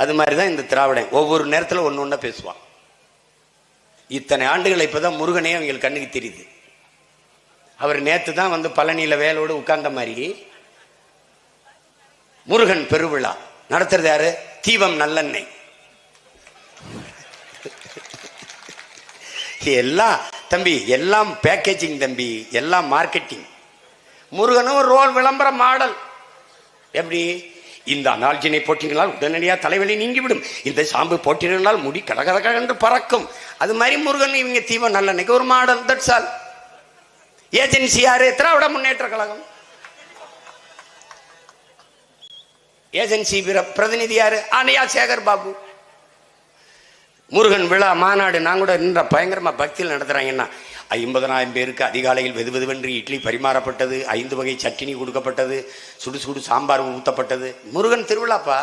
அது மாதிரிதான் இந்த திராவிடன் ஒவ்வொரு நேரத்தில் ஒன்று ஒன்றா பேசுவான். இத்தனை ஆண்டுகள் இப்பதான் முருகனே அவங்களுக்கு கண்ணுக்கு தெரியுது. அவர் நேற்று தான் வந்து பழனியில வேலோடு உட்கார்ந்த மாதிரி முருகன் பெருவிழா நடத்துறது யாரு? தீபம் நல்லெண்ணெய். எல்லாம் தம்பி, எல்லாம் பேக்கேஜிங் தம்பி, எல்லாம் மார்க்கெட்டிங். முருகனும் ரோல் விளம்பர மாடல். எப்படி? இந்த அனால்ஜினை போட்டினால் உடனடியாக தலைவலி நீங்கிவிடும், இந்த சாம்பு போட்டினால் முடி கடகடக என்று பறக்கும். அது மாதிரி முருகன் இவங்க தீபம் நல்லெண்ணெய்க்கு ஒரு மாடல். That's all. ஏஜென்சி யாரு? திராவிட முன்னேற்ற கழகம். ஏஜென்சி பிரதிநிதி யாரு? ஆனையா சேகர் பாபு. முருகன் விழா மாநாடு நான் கூட நின்ற பயங்கரமா பக்தியில் நடத்துறாங்கன்னா 50,000 பேருக்கு அதிகாலையில் வெதுவெதுவென்று இட்லி பரிமாறப்பட்டது, 5 வகை சட்னி கொடுக்கப்பட்டது, சுடு சுடு சாம்பார் ஊற்றப்பட்டது. முருகன் திருவிழாப்பா.